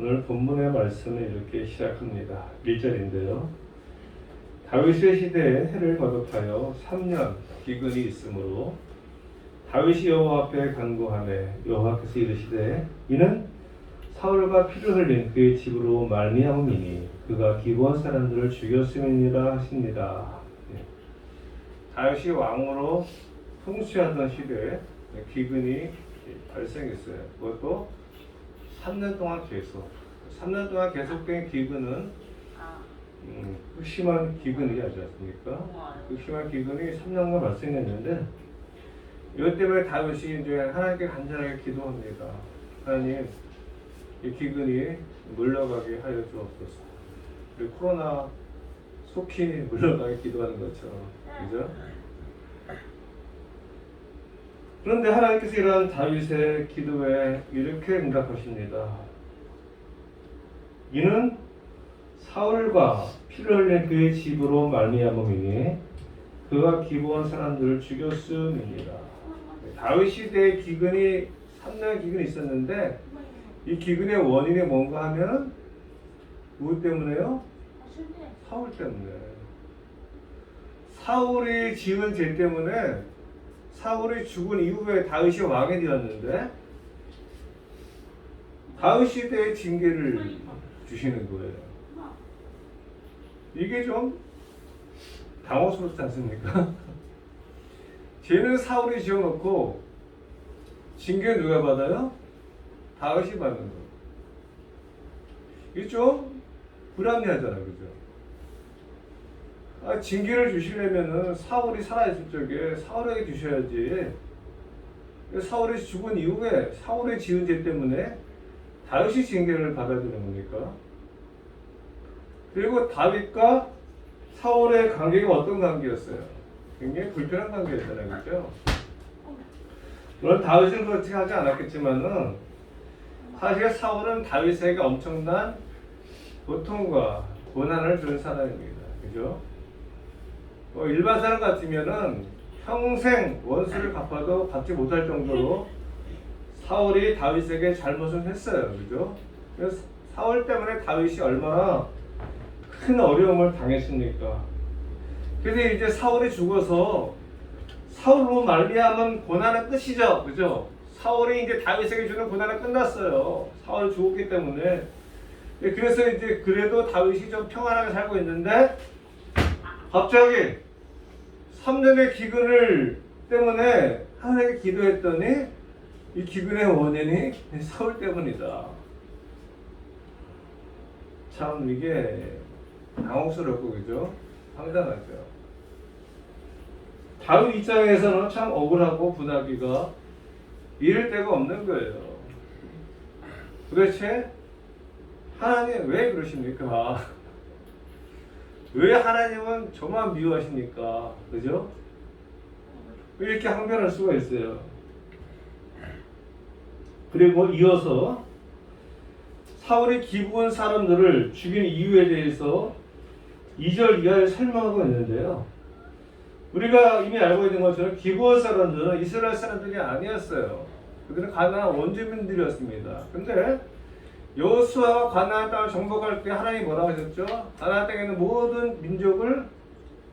오늘 본문의 말씀을 이렇게 시작합니다. 1절인데요. 다윗의 시대에 해를 거듭하여 3년 기근이 있으므로 다윗이 여호와 앞에 간구하매 여호와께서 이르시되 이는 사울과 피를 흘린 그의 집으로 말미암음이니 그가 기브온 사람들을 죽였음이니라 하십니다. 다윗이 왕으로 통치하던 시대에 기근이 발생했어요. 그것도 3년 동안 계속. 3년 동안 계속된 기근은 심한 기근이지 않습니까? 그 심한 기근이 3년간 발생했는데 이것 때문에 다윗이 이제 하나님께 간절하게 기도합니다. 하나님, 이 기근이 물러가게 하여 주옵소서. 그리고 코로나 속히 물러가게 기도하는 것처럼, 그죠? 그런데 하나님께서 이러한 다윗의 기도에 이렇게 응답하십니다. 이는 사울과 피를 흘린 그의 집으로 말미암음이니 그가 기브온 사람들을 죽였음이니라. 다윗 시대의 기근이 3년 기근이 있었는데 이 기근의 원인이 뭔가 하면 누구 때문에요? 사울 때문에. 사울이 지은 죄 때문에 사울이 죽은 이후에 다윗이 왕이 되었는데 다윗 시대의 징계를 주시는 거예요. 이게 좀 당혹스럽지 않습니까? 죄는 사울이 지어놓고 징계는 누가 받아요? 다윗이 받는 거. 이게 좀 불합리하잖아요, 그죠? 징계를 주시려면은 사울이 살아있을 적에 사울에게 주셔야지. 사울이 죽은 이후에 사울의 지은 죄 때문에 다윗이 징계를 받아야 되는 겁니까? 그리고 다윗과 사울의 관계가 어떤 관계였어요? 굉장히 불편한 관계였잖아요, 그렇죠? 물론 다윗은 그렇게 하지 않았겠지만은 사실 사울은 다윗에게 엄청난 고통과 고난을 준 사람입니다, 그죠? 일반 사람 같으면은 평생 원수를 갚아도 갚지 못할 정도로 사울이 다윗에게 잘못을 했어요, 그죠? 그래서 사울 때문에 다윗이 얼마나 큰 어려움을 당했습니까? 그래서 이제 사울이 죽어서 사울로 말미암은 고난은 끝이죠, 그죠? 사울이 이제 다윗에게 주는 고난은 끝났어요. 사울이 죽었기 때문에. 그래서 이제 그래도 다윗이 좀 평안하게 살고 있는데 갑자기 3년의 기근을 때문에 하나님께 기도했더니 이 기근의 원인이 사울 때문이다. 참 이게 당혹스럽고 그죠? 황당하죠. 다윗 입장에서는 참 억울하고 분하기가 이를 데가 없는 거예요. 도대체 하나님 왜 그러십니까? 왜 하나님은 저만 미워하십니까? 그죠? 왜 이렇게 항변할 수가 있어요? 그리고 이어서 사울이 기브온 사람들을 죽인 이유에 대해서 2절 이하에 설명하고 있는데요. 우리가 이미 알고 있는 것처럼 기브온 사람들은 이스라엘 사람들이 아니었어요. 그들은 가나안 원주민들이었습니다. 근데 여호수아가 가나안 땅을 정복할 때 하나님이 뭐라고 하셨죠? 가나안 땅에 있는 모든 민족을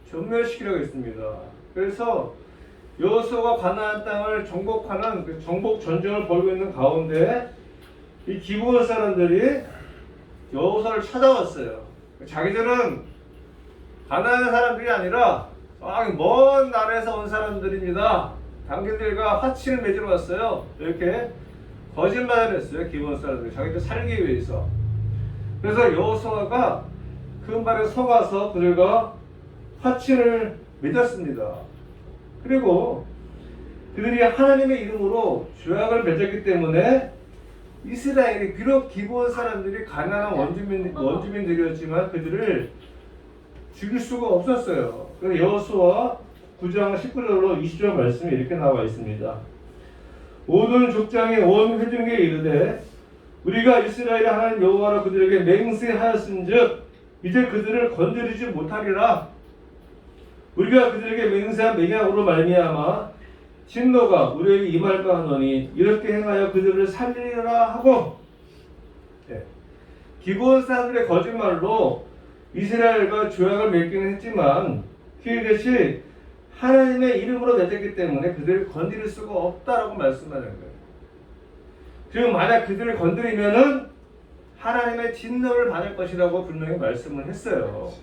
전멸시키려고 했습니다. 그래서 여호수아가 가나안 땅을 정복하는 그 정복 전쟁을 벌이고 있는 가운데 이 기브온 사람들이 여호수아를 찾아왔어요. 자기들은 가나안 사람들이 아니라 먼 나라에서 온 사람들입니다. 당신들과 화친을 맺으러 왔어요. 이렇게 거짓말을 했어요. 기브온 사람들이 자기들 살기 위해서. 그래서 여호수아가 그 말에 속아서 그들과 화친을 맺었습니다. 그리고 그들이 하나님의 이름으로 조약을 맺었기 때문에 이스라엘이 비록 기브온 사람들이 가나안 원주민들이었지만 그들을 죽일 수가 없었어요. 그래서 여호수아 9장 19절로 20절 말씀이 이렇게 나와 있습니다. 모든 족장의 온 회중에게 이르되 우리가 이스라엘의 하나님 여호와로 그들에게 맹세하였은즉 이제 그들을 건드리지 못하리라. 우리가 그들에게 맹세한 맹약으로 말미암아 진노가 우리에게 임할까 하노니 이렇게 행하여 그들을 살리라 하고 기브온 사람들의 거짓말로 이스라엘과 조약을 맺기는 했지만 그것이 하나님의 이름으로 맺었기 때문에 그들을 건드릴 수가 없다라고 말씀하는 거예요. 그리고 만약 그들을 건드리면은 하나님의 진노를 받을 것이라고 분명히 말씀을 했어요.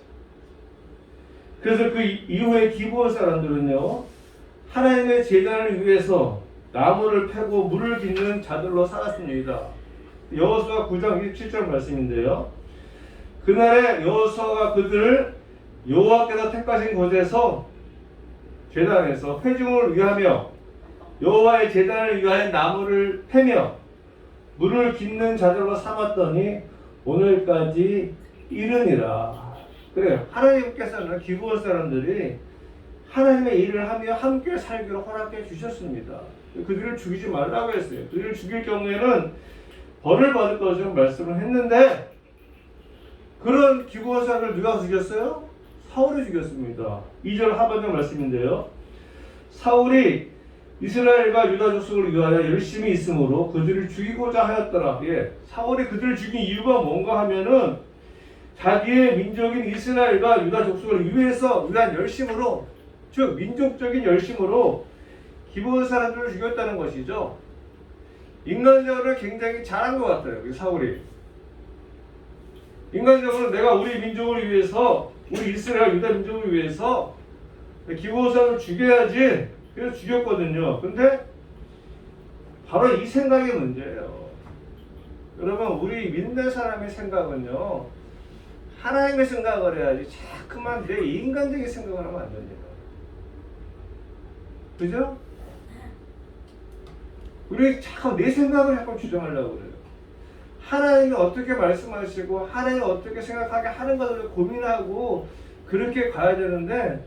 그래서 그 이후에 기브온 사람들은요, 하나님의 제단을 위해서 나무를 패고 물을 빚는 자들로 살았습니다. 여호수아 9장 27절 말씀인데요. 그날에 여호수아가 그들을 여호와께서 택하신 곳에서 제단에서 회중을 위하며 여호와의 제단을 위하여 나무를 패며 물을 깃는 자들로 삼았더니 오늘까지 이르니라. 그래요. 하나님께서는 기브온 사람들이 하나님의 일을 하며 함께 살기로 허락해 주셨습니다. 그들을 죽이지 말라고 했어요. 그들을 죽일 경우에는 벌을 받을 것을 말씀을 했는데 그런 기브온 사람을 누가 죽였어요? 사울이 죽였습니다. 2절 하반절 말씀인데요. 사울이 이스라엘과 유다 족속을 위하여 열심히 있으므로 그들을 죽이고자 하였더라. 예, 사울이 그들을 죽인 이유가 뭔가 하면은 자기의 민족인 이스라엘과 유다 족속을 위한 열심으로, 즉 민족적인 열심으로 기브온 사람들을 죽였다는 것이죠. 인간적으로 굉장히 잘한 것 같아요. 사울이 인간적으로 내가 우리 민족을 위해서, 우리 이스라엘 유다 민족을 위해서 기브온 사람을 죽여야지, 그래서 죽였거든요. 근데 바로 이 생각이 문제예요. 여러분, 우리 믿는 사람의 생각은요, 하나님의 생각을 해야지 자꾸만 내 인간적인 생각을 하면 안 됩니다. 그죠? 우리 자꾸 내 생각을 자꾸 주장하려고 그래요. 하나님이 어떻게 말씀하시고 하나님이 어떻게 생각하게 하는 것을 고민하고 그렇게 가야 되는데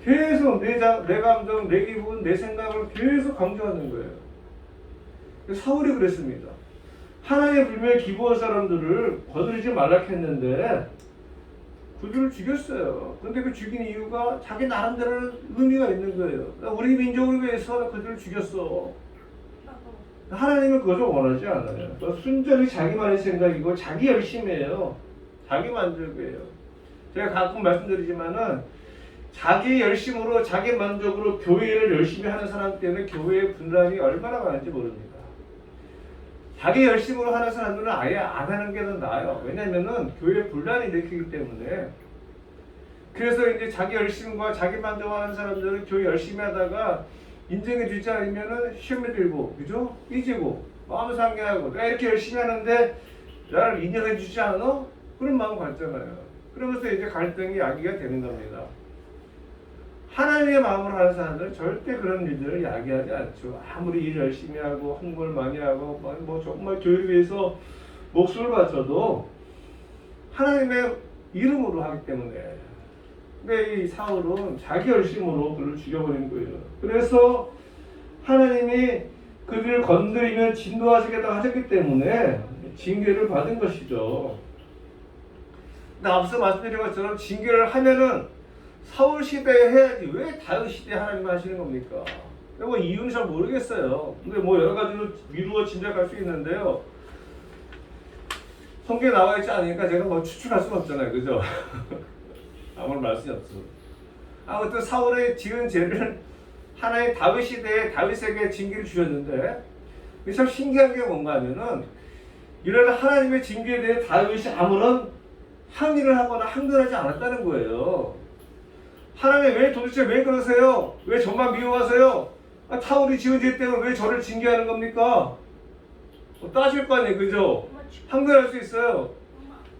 계속 내 감정, 내 기분, 내 생각을 계속 강조하는 거예요. 사울이 그랬습니다. 하나님의 불명의 기브온 사람들을 거두지 말라 했는데 그들을 죽였어요. 근데 그 죽인 이유가 자기 나름대로 의미가 있는 거예요. 우리 민족을 위해서 그들을 죽였어. 하나님은 그것을 원하지 않아요. 순전히 자기만의 생각이고 자기 열심이에요. 자기 만족이에요. 제가 가끔 말씀드리지만은 자기 열심으로, 자기 만족으로 교회를 열심히 하는 사람 때문에 교회의 분란이 얼마나 많은지 모릅니다. 자기 열심으로 하는 사람들은 아예 안 하는 게 더 나아요. 왜냐면은 교회 분란이 일으키기 때문에. 그래서 이제 자기 열심과 자기 만족하는 사람들은 교회 열심히 하다가 인정해 주지 않으면은 시험에 들고, 그죠? 삐지고, 마음 상해하고, 내가 이렇게 열심히 하는데 나를 인정해 주지 않아? 그런 마음 갖잖아요. 그러면서 이제 갈등이 야기가 되는 겁니다. 하나님의 마음으로 하는 사람들은 절대 그런 일들을 야기하지 않죠. 아무리 일 열심히 하고 헌금을 많이 하고 뭐 정말 교회를 위해서 목숨을 바쳐도 하나님의 이름으로 하기 때문에. 근데 이 사울은 자기 열심으로 그를 죽여버린 거예요. 그래서 하나님이 그들을 건드리면 진노하시겠다 하셨기 때문에 징계를 받은 것이죠. 근데 앞서 말씀드린 것처럼 징계를 하면은 사울 시대에 해야지 왜 다윗 시대에 하나님이 하시는 겁니까? 뭐 이유는 잘 모르겠어요. 근데 뭐 여러 가지로 미루어 짐작할 수 있는데요. 성경에 나와 있지 않으니까 제가 뭐 추측할 수는 없잖아요. 그죠? 아무런 말씀이 없어. 아무튼 사울의 지은 죄를 하나의 다윗 시대에 다윗에게 징계를 주셨는데 참 신기한 게 뭔가 하면은 이런 하나님의 징계에 대해 다윗이 아무런 항의를 하거나 항변하지 않았다는 거예요. 하나님 도대체 왜 그러세요? 왜 저만 미워하세요? 사울이 지은 죄 때문에 왜 저를 징계하는 겁니까? 따질 거 아니에요. 그죠? 항변할 수 있어요.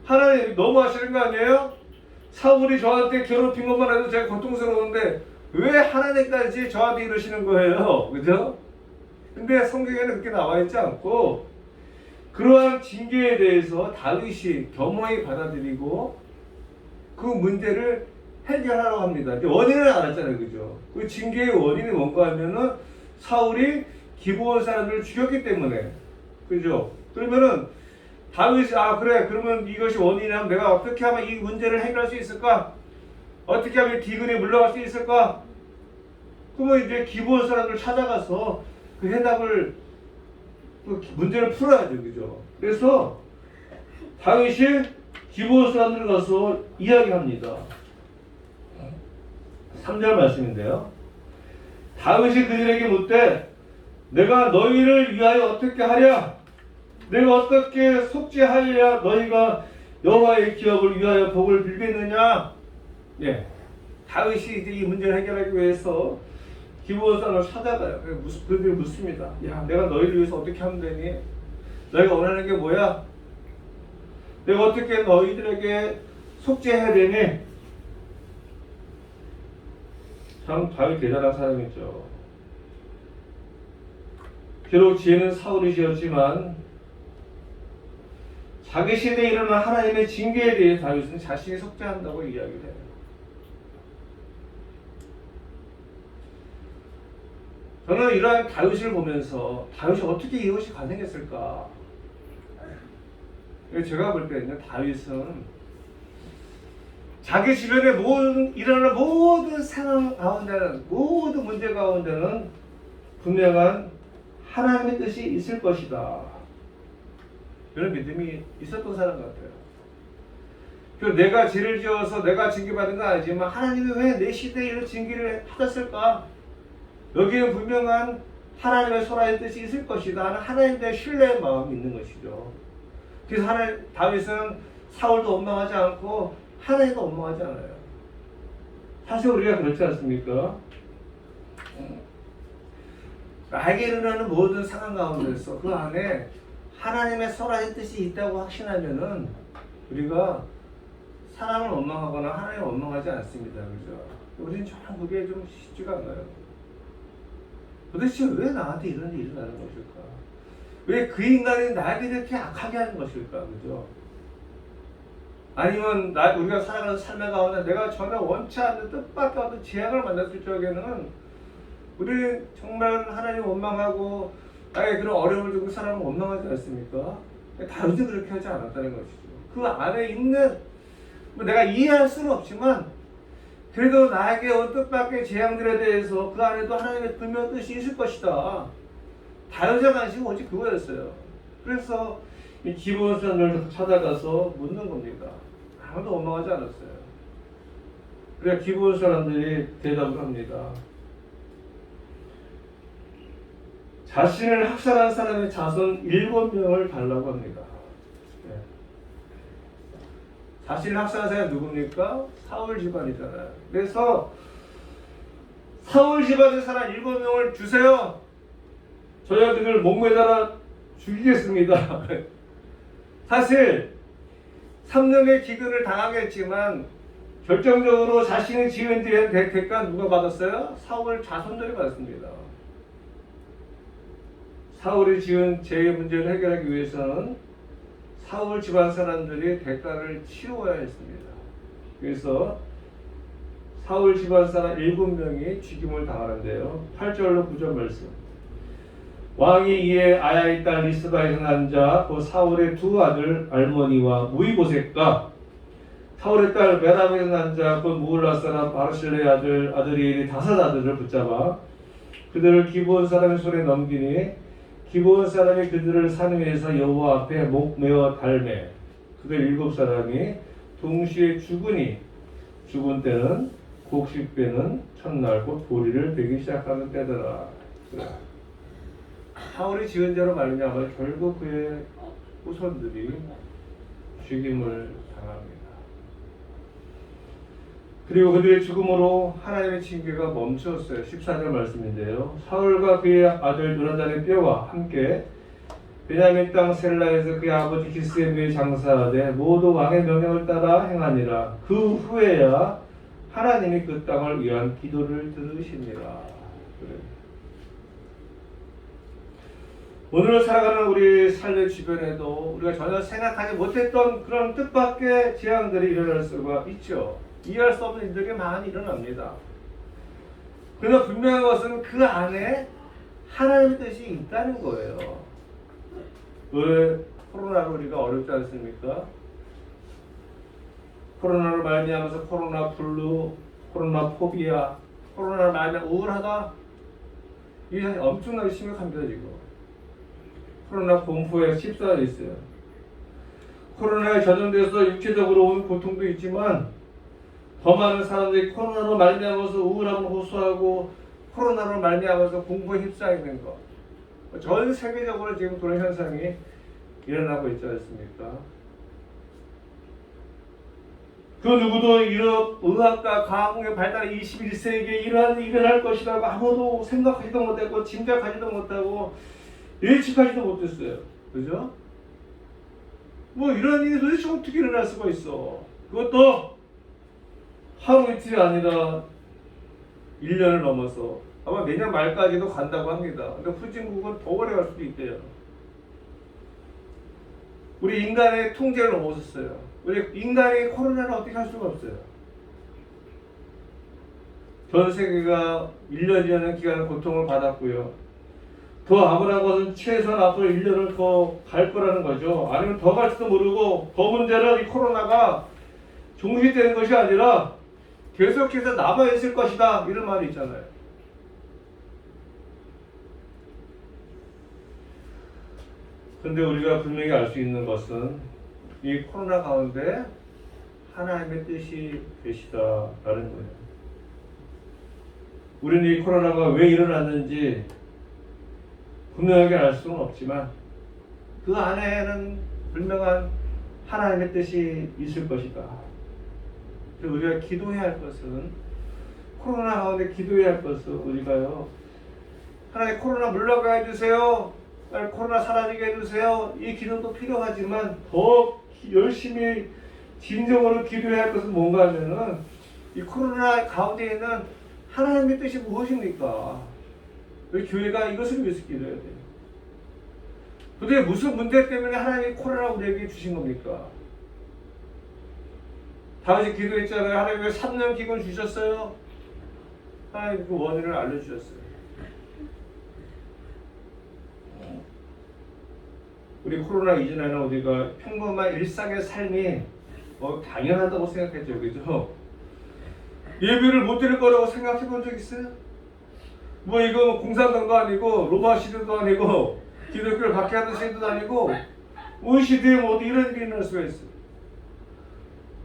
하나님 너무 하시는 거 아니에요? 사울이 저한테 괴롭힌 것만 해도 제가 고통스러운데 왜 하나님까지 저한테 이러시는 거예요? 그죠? 근데 성경에는 그렇게 나와 있지 않고 그러한 징계에 대해서 다윗이 겸허히 받아들이고 그 문제를 해결하라고 합니다. 원인을 알았잖아요. 그죠? 그 징계의 원인이 뭔가 하면은 사울이 기브온 사람들을 죽였기 때문에. 그죠? 그러면은 다윗이 그래 그러면 이것이 원인이라면 내가 어떻게 하면 이 문제를 해결할 수 있을까? 어떻게 하면 기근에 물러갈 수 있을까? 그러면 이제 기브온 사람들 찾아가서 그 해답을 그 문제를 풀어야죠. 그죠? 그래서 다윗이 기브온 사람들 가서 이야기합니다. 3절 말씀인데요. 다윗이 그들에게 묻되 내가 너희를 위하여 어떻게 하랴? 내가 어떻게 속죄하여야 너희가 여호와의 기업을 위하여 복을 빌겠느냐? 예. 다윗이 이제 이 문제를 해결하기 위해서 기브온 사람을 찾아가요. 그들이 묻습니다. 야, 내가 너희를 위해서 어떻게 하면 되니? 너희가 원하는 게 뭐야? 내가 어떻게 너희들에게 속죄해야 되니? 참 다윗 대단한 사람이죠. 비록 지혜는 사울이 지었지만 자기 시대에 일어난 하나님의 징계에 대해 다윗은 자신이 속죄한다고 이야기를 해요. 저는 이러한 다윗을 보면서 다윗이 어떻게 이것이 가능했을까? 제가 볼 때는 다윗은 자기 주변에 일어나는 모든 상황 가운데는, 모든 문제 가운데는 분명한 하나님의 뜻이 있을 것이다. 그런 믿음이 있었던 사람 같아요. 내가 죄를 지어서 내가 징계받은 건 아니지만 하나님이 왜 내 시대에 이런 징계를 하셨을까? 여기에 분명한 하나님의 소라의 뜻이 있을 것이다 하는 하나님에 대한 신뢰의 마음이 있는 것이죠. 그래서 다윗은 사울도 원망하지 않고 하나님도 원망하지 않아요. 사실 우리가 그렇지 않습니까? 나에게 일어나는 모든 상황 가운데서 그 안에 하나님의 소라의 뜻이 있다고 확신하면은 우리가 사람을 원망하거나 하나님을 원망하지 않습니다. 그죠? 우리는 참 그게 좀 쉽지가 않아요. 도대체 왜 나한테 이런 일이 일어나는 것일까? 왜 그 인간이 나에게 이렇게 악하게 하는 것일까? 그죠? 아니면 우리가 살아가는 삶의 가운데 내가 전혀 원치 않는 뜻밖의 어떤 재앙을 만났을 적에는 우리 정말 하나님 원망하고 나의 그런 어려움을 두고 사람을 원망하지 않습니까? 다윗은 그렇게 하지 않았다는 것이죠. 그 안에 있는 내가 이해할 수는 없지만 그래도 나에게 온 뜻밖의 재앙들에 대해서 그 안에도 하나님의 분명한 뜻이 있을 것이다. 다윗의 관심은 오직 그거였어요. 그래서 이 기브온 사람을 찾아가서 묻는 겁니다. 아무도 원망하지 않았어요. 그래야 기브온 사람들이 대답을 합니다. 자신을 학살한 사람의 자손 7명을 달라고 합니다. 네. 자신을 학살한 사람이 누굽니까? 사울 집안이잖아요. 그래서 사울 집안의 사람 7명을 주세요. 저희가 그들 목매달아 죽이겠습니다. 사실 3년의 기근을 당하겠지만 결정적으로 자신이 지은 대가 누가 받았어요? 사울 자손들이 받았습니다. 사울이 지은 죄의 문제를 해결하기 위해서는 사울 집안 사람들이 대가를 치러야 했습니다. 그래서 사울 집안 사람 7명이 죽임을 당하는데요. 8절로 9절 말씀. 왕이 이에 아야의 딸 리스바에서 난 자 그 사울의 두 아들 알모니와 무이보셋과 사울의 딸 메랍에서 난 자 그 무울라 사람 바르실레의 아들이 5 아들을 붙잡아 그들을 기브온 사람의 손에 넘기니 기브온 사람이 그들을 산 위에서 여호와 앞에 목 메어 달매 그들 7사람이 동시에 죽으니 죽은 때는 곡식배는 첫날 곧 보리를 베기 시작하는 때더라. 사울이 지은 대로 말미암아 결국 그의 후손들이 죽임을 당합니다. 그리고 그들의 죽음으로 하나님의 징계가 멈췄어요. 14절 말씀인데요. 사울과 그의 아들 요나단의 뼈와 함께 베냐민 땅 셀라에서 그의 아버지 기스의 묘에 장사하되 모두 왕의 명령을 따라 행하니라. 그 후에야 하나님이 그 땅을 위한 기도를 들으시니라. 그래. 오늘 살아가는 우리 삶의 주변에도 우리가 전혀 생각하지 못했던 그런 뜻밖의 재앙들이 일어날 수가 있죠. 이해할 수 없는 일들이 많이 일어납니다. 그러나 분명한 것은 그 안에 하나님의 뜻이 있다는 거예요. 왜 코로나로 우리가 어렵지 않습니까? 코로나로 말미암아서 코로나 블루, 코로나 포비아, 코로나로 말미암아 우울하다. 이게 엄청나게 심각합니다 지금. 코로나 공포에 휩싸여 있어요. 코로나에 전염돼서 육체적으로 온 고통도 있지만 더 많은 사람들이 코로나로 말미암아서 우울함을 호소하고 코로나로 말미암아서 공부에 휩싸이는 것. 전 세계적으로 지금 그런 현상이 일어나고 있지 않습니까? 그 누구도 이런 의학과 과학의 발달이 21세기에 이러한 일이 일어날 것이라고 아무도 생각하지도 못했고 짐작하지도 못하고 예측하지도 못했어요. 그죠? 뭐 이런 일이 도대체 어떻게 일어날 수가 있어? 그것도 하루 이틀이 아니라 1년을 넘어서 아마 내년 말까지도 간다고 합니다. 근데 후진국은 더 오래 갈 수도 있대요. 우리 인간의 통제를 넘어섰어요. 우리 인간이 코로나를 어떻게 할 수가 없어요. 전 세계가 1년이라는 기간의 고통을 받았고요. 더 아무런 것은 최소한 앞으로 1년을 더 갈 거라는 거죠. 아니면 더 갈지도 모르고 더 문제는 이 코로나가 종식되는 것이 아니라 계속해서 남아있을 것이다. 이런 말이 있잖아요. 근데 우리가 분명히 알 수 있는 것은 이 코로나 가운데 하나님의 뜻이 계시다라는 거예요. 우리는 이 코로나가 왜 일어났는지 분명하게 알 수는 없지만 그 안에는 분명한 하나님의 뜻이 있을 것이다. 그래서 우리가 기도해야 할 것은 코로나 가운데 기도해야 할 것은 우리가요. 하나님 코로나 물러가게 해주세요. 코로나 사라지게 해주세요. 이 기도도 필요하지만 더 열심히 진정으로 기도해야 할 것은 뭔가 하면은 이 코로나 가운데 있는 하나님의 뜻이 무엇입니까? 우리 교회가 이것을 위해서 기도해야 돼요. 도대체 무슨 문제 때문에 하나님이 코로나 우리에게 주신 겁니까? 다윗이 기도했잖아요. 하나님 왜 3년 기근 주셨어요? 하나님 그 원인을 알려주셨어요. 우리 코로나 이전에는 우리가 평범한 일상의 삶이 뭐 당연하다고 생각했죠. 그죠? 예배를 못 드릴 거라고 생각해 본 적 있어요? 뭐 이거 공산당도 아니고 로마 시대도 아니고 기독교를 박해하던 시대도 아니고 우리 시대에 뭐 이런 일이 일어날 수가 있어요.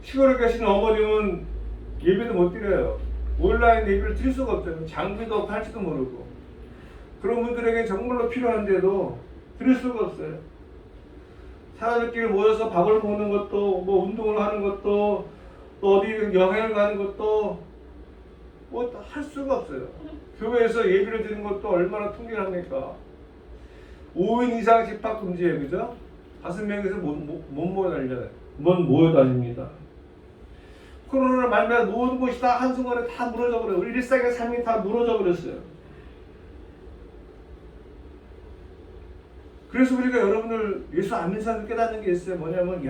시골에 계신 어머님은 예배도 못 드려요. 온라인 예배를 드릴 수가 없잖아요. 장비도 없고 할지도 모르고. 그런 분들에게 정말로 필요한데도 드릴 수가 없어요. 사람들끼리 모여서 밥을 먹는 것도 뭐 운동을 하는 것도 또 어디 여행을 가는 것도 뭐 할 수가 없어요. 교회에서 예배를 드리는 것도 얼마나 통제합니까? 5인 이상 집합 금지예요. 그죠? 5명에서 못 모여 다닙니다. 코로나를 말미암아 모든 것이 다 한순간에 다 무너져 버려요. 우리 일상의 삶이 다 무너져 버렸어요. 그래서 우리가 여러분들 예수 안 믿는 사람들 깨닫는 게 있어요. 뭐냐면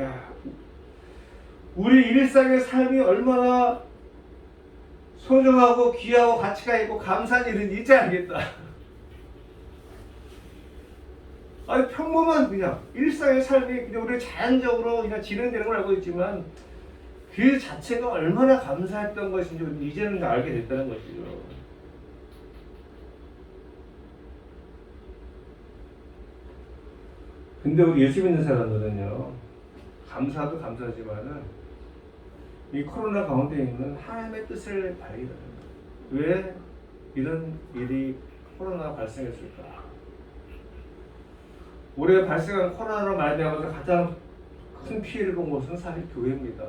우리 일상의 삶이 얼마나 소중하고 귀하고 가치가 있고 감사한 일인지 이제 알겠다. 아니 평범한 그냥 일상의 삶이 그냥 우리 자연적으로 그냥 진행되는 걸 알고 있지만 그 자체가 얼마나 감사했던 것인지 이제는 알게 됐다는 것이죠. 근데 우리 예수 믿는 사람들은요, 감사도 감사하지만은 이 코로나 가운데 있는 하나님의 뜻을 발견해요. 왜 이런 일이 코로나가 발생했을까? 올해 발생한 코로나로 말미암아서 가장 큰 피해를 본 곳은 사실 교회입니다.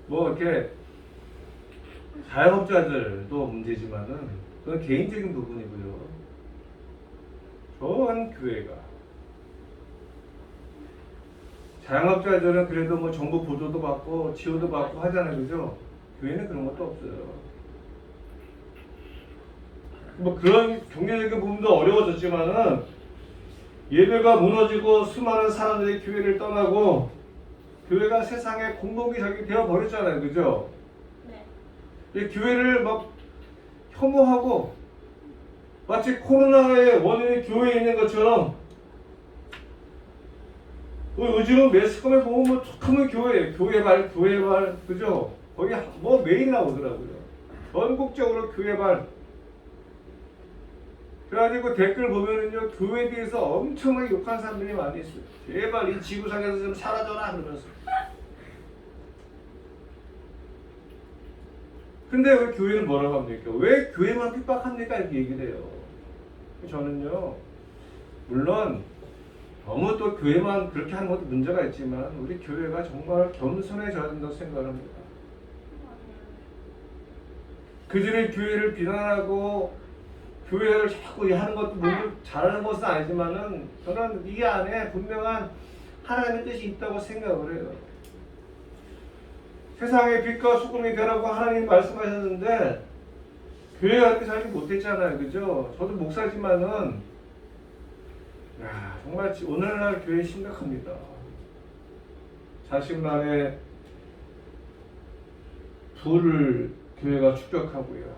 뭐 이렇게 자영업자들도 문제지만은 그건 개인적인 부분이고요. 전 교회가 자영업자들은 그래도 뭐 정부 보조도 받고 지원도 받고 하잖아요. 그죠? 교회는 그런 것도 없어요. 뭐 그런 경제적인 부분도 어려워졌지만은 예배가 무너지고 수많은 사람들이 교회를 떠나고 교회가 세상의 공동기적이 되어 버렸잖아요. 그죠? 네. 교회를 막 혐오하고 마치 코로나의 원인이 교회에 있는 것처럼 요즘은 매스컴에 보면 뭐 툭하면 교회 발, 그죠? 거기 뭐 매일 나오더라고요. 전국적으로 교회 발. 그래가지고 댓글 보면은요, 교회에 대해서 엄청나게 욕하는 사람들이 많이 있어요. 제발 이 지구상에서 좀 사라져라 그러면서. 근데 왜 교회는 뭐라고 합니까? 왜 교회만 핍박합니까? 이렇게 얘기를 해요. 저는요, 물론 너무 또 교회만 그렇게 하는 것도 문제가 있지만 우리 교회가 정말 겸손해져야 된다고 생각합니다. 그들의 교회를 비난하고 교회를 자꾸 하는 것도 모두 잘하는 것은 아니지만은 저는 이 안에 분명한 하나님의 뜻이 있다고 생각을 해요. 세상의 빛과 소금이 되라고 하나님 말씀하셨는데 교회가 그렇게 살지 못했잖아요, 그죠? 저도 목사지만은 정말 오늘날 교회 심각합니다. 자신만의 부를 교회가 축적하고요.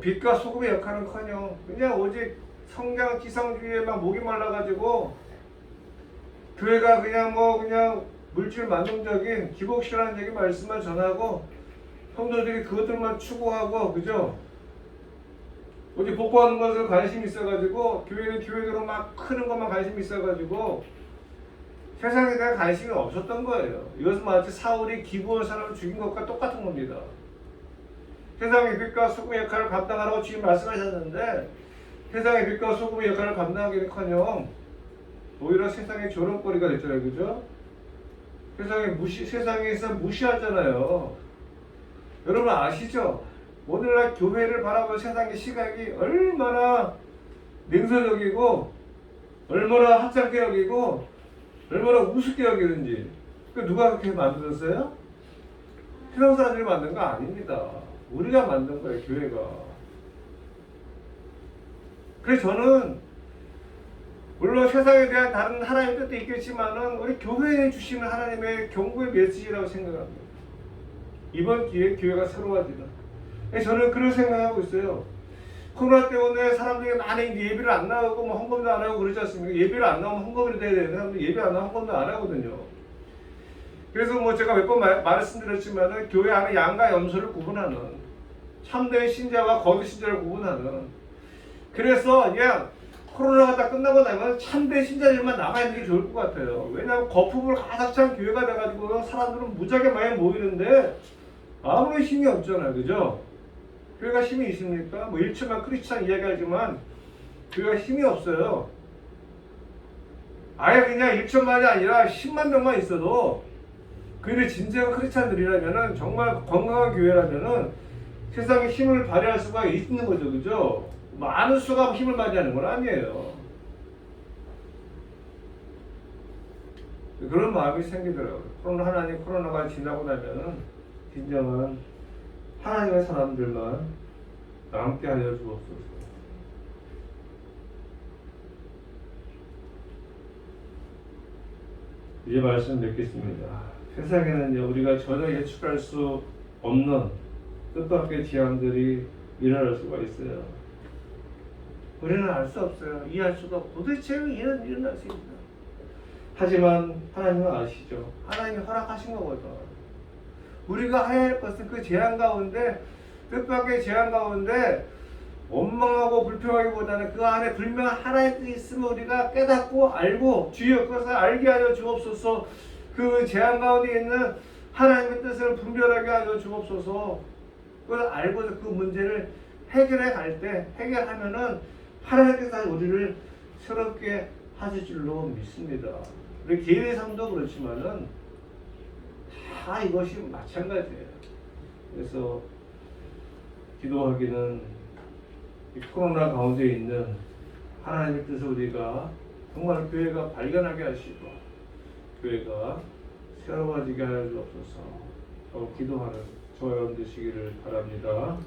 빛과 소금의 역할은커녕 그냥 오직 성경 지상주의에만 목이 말라가지고 교회가 그냥 물질 만능적인 기복신앙적인 말씀만 전하고 성도들이 그것들만 추구하고, 그죠? 어디 복받는 것을 관심이 있어가지고 교회는 교회대로 막 크는 것만 관심이 있어가지고 세상에 대한 관심이 없었던 거예요. 이것은 마치 사울이 기브온 사람을 죽인 것과 똑같은 겁니다. 세상의 빛과 소금의 역할을 감당하라고 지금 말씀하셨는데 세상의 빛과 소금의 역할을 감당하기는커녕 오히려 세상의 조롱거리가 됐잖아요, 그죠? 세상에서 무시하잖아요. 여러분 아시죠? 오늘날 교회를 바라보는 세상의 시각이 얼마나 냉소적이고 얼마나 하찮게 여기고 얼마나 우습게 여기는지. 누가 그렇게 만들었어요? 세상 사람들이 만든 거 아닙니다. 우리가 만든 거예요, 교회가. 그래서 저는 물론 세상에 대한 다른 하나님의 뜻도 있겠지만은 우리 교회에 주시는 하나님의 경고의 메시지라고 생각합니다. 이번 기회에 교회가 새로워지는. 저는 그런 생각하고 있어요. 코로나 때문에 사람들이 많이 예배를 안 나오고 헌금도 안 하고 그러지 않습니까? 예배를 안 나오면 헌금이 돼야 되는데 사람들이 예배 안 나오면 헌금도 안 하거든요. 그래서 제가 몇 번 말씀드렸지만은 교회 안에 양과 염소를 구분하는, 참된 신자와 거짓 신자를 구분하는. 그래서 그냥 코로나가 다 끝나고 나면 참된 신자들만 남아있는 게 좋을 것 같아요. 왜냐하면 거품을 가득 찬 교회가 돼가지고 사람들은 무지하게 많이 모이는데 아무런 힘이 없잖아요, 그죠? 교회가 힘이 있습니까? 1초만 크리스찬 이야기하지만 교회가 힘이 없어요. 아예 그냥 1천만이 아니라 10만 명만 있어도 그들이 진정한 크리스찬들이라면은 정말 건강한 교회라면은 세상에 힘을 발휘할 수가 있는 거죠, 그죠? 많은 수가 힘을 발휘하는 건 아니에요. 그런 마음이 생기더라고요. 코로나가 지나고 나면은 진정한 하나님의 사람들만 남게 하여 주옵소서. 이제 말씀 맺겠습니다. 세상에는 우리가 전혀 예측할 수 없는 뜻밖의 재앙들이 일어날 수가 있어요. 우리는 알 수 없어요. 이해할 수도 없고 도대체 왜 이런 일이 일어날 수 있나. 하지만 하나님은 아시죠. 하나님이 허락하신 거거든. 우리가 해야 할 것은 그 재앙 가운데, 뜻밖의 재앙 가운데 원망하고 불평하기보다는 그 안에 분명한 하나님의 뜻이 있으면 우리가 깨닫고 알고 주여 그것을 알게 하여 주옵소서. 그 재앙 가운데 있는 하나님의 뜻을 분별하게 하여 주옵소서. 그걸 알고서 그 문제를 해결해 갈 때, 해결하면은 하나님께서 우리를 새롭게 하실 줄로 믿습니다. 우리 개인의 삶도 그렇지만은 다 이것이 마찬가지예요. 그래서 기도하기는 이 코로나 가운데 있는 하나님의 뜻을 우리가 정말 교회가 발견하게 하시고 교회가 새로워지게 하여 주옵소서. 기도하는 저와 여러분 되시기를 바랍니다.